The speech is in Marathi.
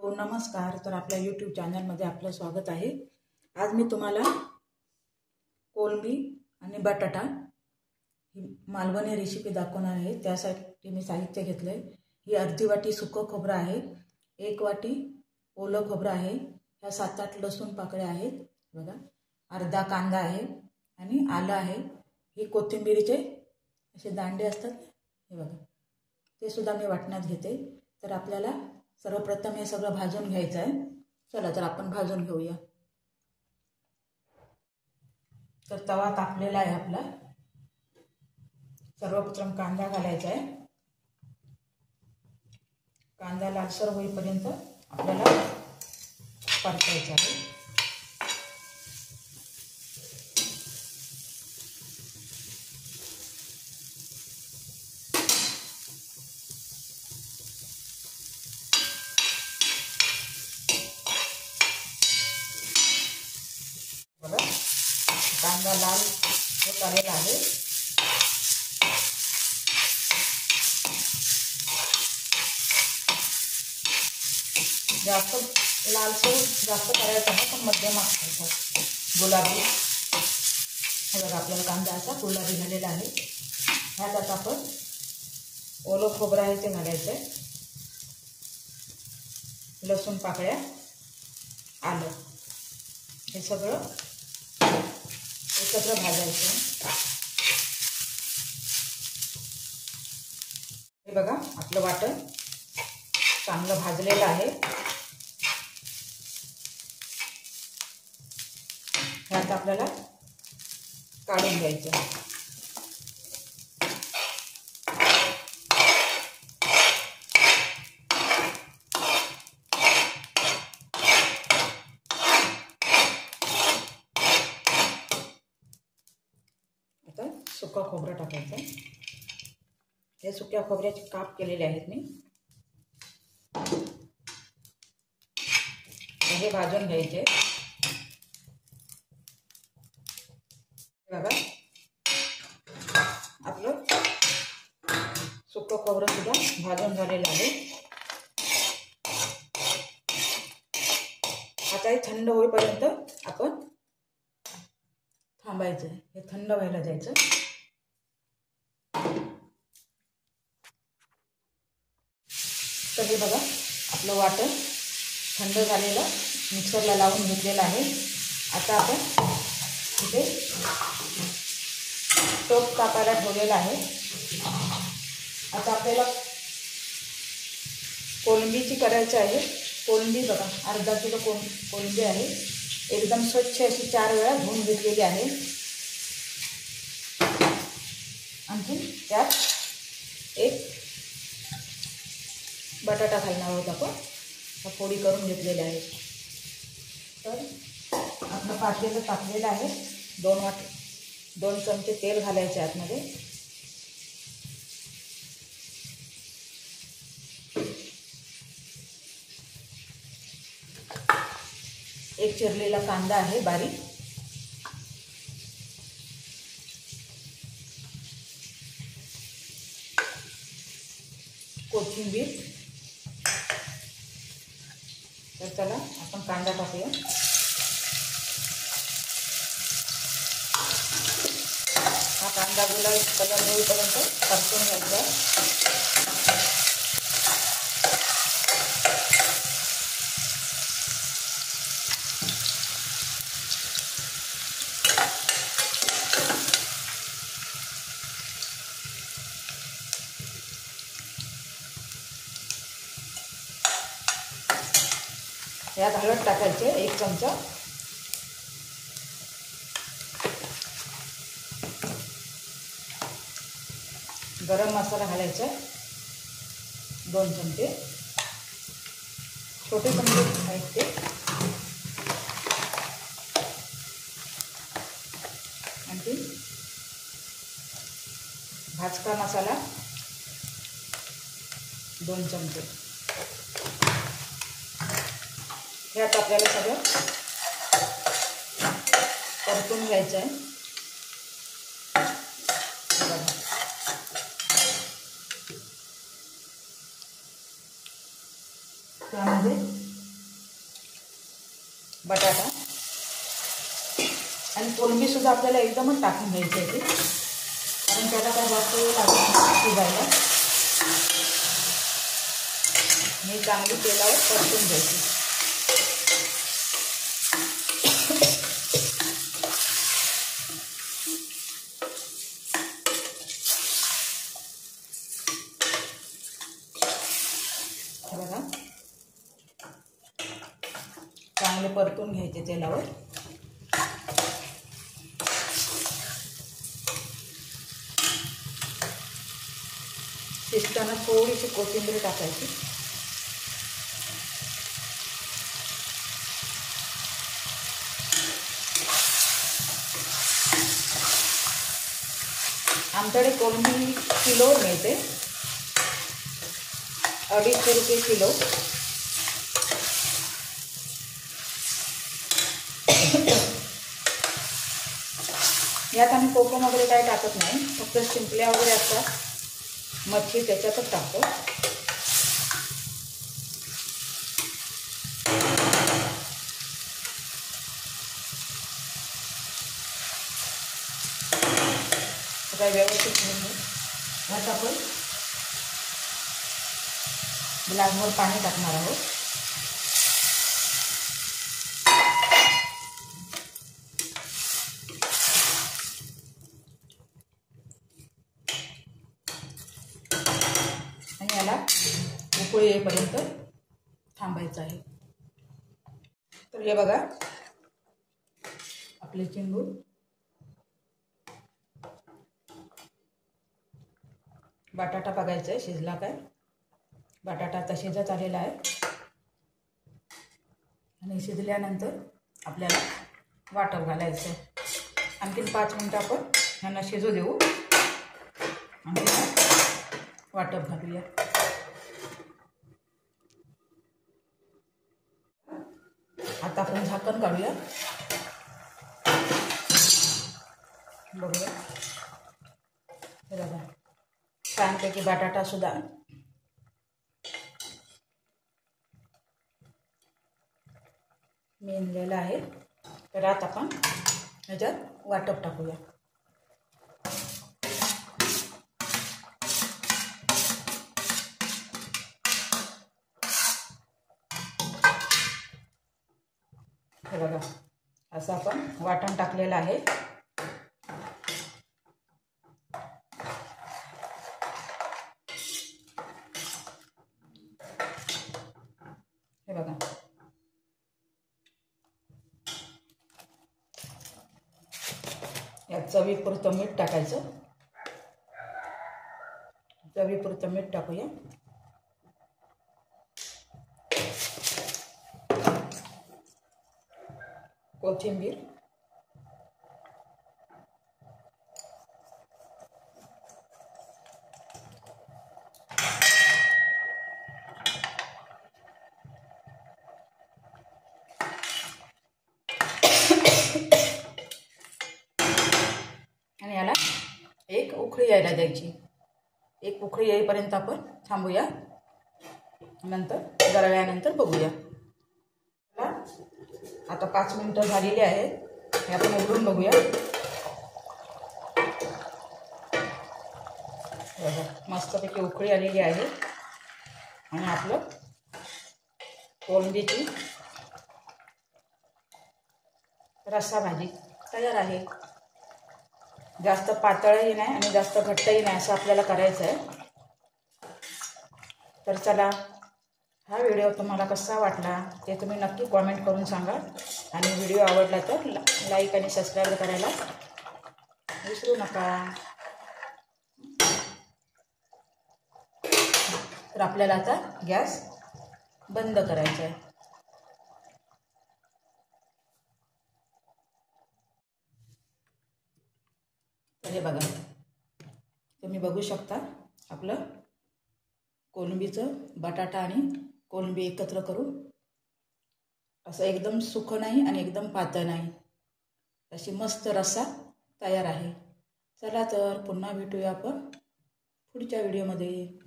हो नमस्कार. तर आपल्या यूट्यूब चॅनलमध्ये आपलं स्वागत आहे. आज मी तुम्हाला कोलंबी आणि बटाटा ही मालवणी रेसिपी दाखवणार आहे. त्यासाठी मी साहित्य घेतले. ही अर्धी वाटी सुकं खोबरं आहे, 1 वाटी ओलं खोबरं आहे, ह्या 7-8 लसूण पाकळ्या आहेत बघा, अर्धा कांदा आहे आणि आलं आहे. ही कोथिंबीरीचे असे दांडे असतात हे बघा, ते सुद्धा मी वाटण्यात घेते. तर आपल्याला सर्वप्रथम हे सगळं भाजून घ्यायचं आहे. चला तर आपण भाजून घेऊया. तर तवा तापलेला आहे आपला. सर्वप्रथम कांदा घालायचा आहे. कांदा लालसर होईपर्यंत आपल्याला परतायचा आहे. बघा कांदा लाल होत आलेला आहे. जास्त लालसर जास्त करायचं आहे, पण मध्यम असतो गुलाबी. हे बघा आपल्याला कांदा असा गुलाबी झालेला आहे. ह्यात आता आपण ओलं खोबरं आहे ते घालायचं आहे, लसूण पाकळ्या, आलं, हे सगळं एकत्र भाजायचं. हे बघा आपलं वाटण चांगलं भाजलेलं आहे. ह्यात आपल्याला काढून घ्यायचं. आता सुका खोबरं टाकायचं. हे सुक्या खोबऱ्याचे काप केलेले आहेत मी. हे भाजून घ्यायचे. बघा आपलं सुकं खोबरं सुद्धा भाजून झालेलं आहे. आता हे थंड होईपर्यंत आपण थांबायचं. हे थंड व्हायला द्यायचं. तर हे बघा आपलं वाटण थंड झालेलं मिक्सरला लावून घेतलेलं आहे. आता आपण इथे टोप कापायला ठेवलेला आहे. आता आपल्याला कोलंबीची करायची आहे. कोलंबी बघा अर्धा किलो कोलंबी आहे. एकदम स्वच्छ अशी 4 वेळा धुवून घेतलेली आहे. आणखी त्यात एक बटाटा घालणार आहोत आपण. फोडी करून घेतलेले आहे. तर आपलं पातेलं तापलेलं आहे. 2 चमचे तेल घालायचे आतमध्ये. एक चिरलेला कांदा आहे बारीक. कोथिंबीर. तर चला आपण कांदा टाकूया. हा कांदा गुलाबी कलर होईपर्यंत परतून घ्यायचा. यात हळद टाकायचे 1 चमचा. गरम मसाला घालायचा 2 चमचे. छोटे चमचे आहेत ते. आणखी भाजका मसाला 2 चमचे. ह्यात आपल्याला सगळं परतून घ्यायचं आहे. त्यामध्ये बटाटा आणि कोलंबीसुद्धा आपल्याला एकदमच टाकून घ्यायची आहे ती, कारण त्याला काय जास्त वेळ लागत नाही शिजायला. हे चांगली तेलावर परतून घ्यायची. बघा चांगले परतून घ्यायचे तेलावर. शिजताना थोडीशी कोथिंबीर टाकायची. आमच्याकडे कोलंबी किलोवर मिळते, 250 रुपये किलो. यात आम्ही कोकम वगैरे काय टाकत नाही, फक्त शिंपल्या वगैरे असतात मच्छी त्याच्यातच टाकतो. काय व्यवस्थित ह्यात आपण ग्लासभर पाणी टाकणार आहोत. आणि याला उकळी येईपर्यंत थांबायचं आहे. तर हे बघा आपले चिंगूर बटाटा बघायचा आहे शिजला काय. बटाटा आता शिजत आलेला आहे आणि शिजल्यानंतर आपल्याला वाटप घालायचं आहे. आणखीन 5 मिनटं आपण ह्यांना शिजू देऊ आणि वाटप घालूया. आता आपण झाकण काढूया. बघूया हे बघा छानपैकी बटाटा सुद्धा मेनलेला आहे. तर आता आपण ह्याच्यात वाटप टाकूया. हे बघा असं आपण वाटण टाकलेलं आहे. हे बघा यात चवीपुरतं मीठ टाकायचं. चवीपुरतं मीठ टाकूया. कोथिंबीर, आणि याला एक उकळी यायला द्यायची. एक उकळी येईपर्यंत आपण थांबूया. नंतर जरा वेळानंतर बघूया. आता 5 मिनिटं झालेली आहेत. हे आपण उघडून बघूया. मस्तपैकी उकळी आलेली आहे आणि आपलं कोलंबीची रस्सा भाजी तयार आहे. जास्त पातळही नाही आणि जास्त घट्टही नाही असं आपल्याला करायचं आहे. तर चला हा व्हिडिओ तुम्हाला कसा वाटला ते तुम्ही नक्की कॉमेंट करून सांगा. आणि व्हिडिओ आवडला तर लाईक आणि सबस्क्राईब करायला विसरू नका. तर आपल्याला आता गॅस बंद करायचा आहे. हे बघा तुम्ही बघू शकता आपलं कोलंबीचं बटाटा आणि कोलंबी एकत्र करून असं एकदम सुकं नाही आणि एकदम पातळ नाही अशी मस्त रस्सा तयार आहे. चला तर पुन्हा भेटूया आपण पुढच्या व्हिडिओमध्ये.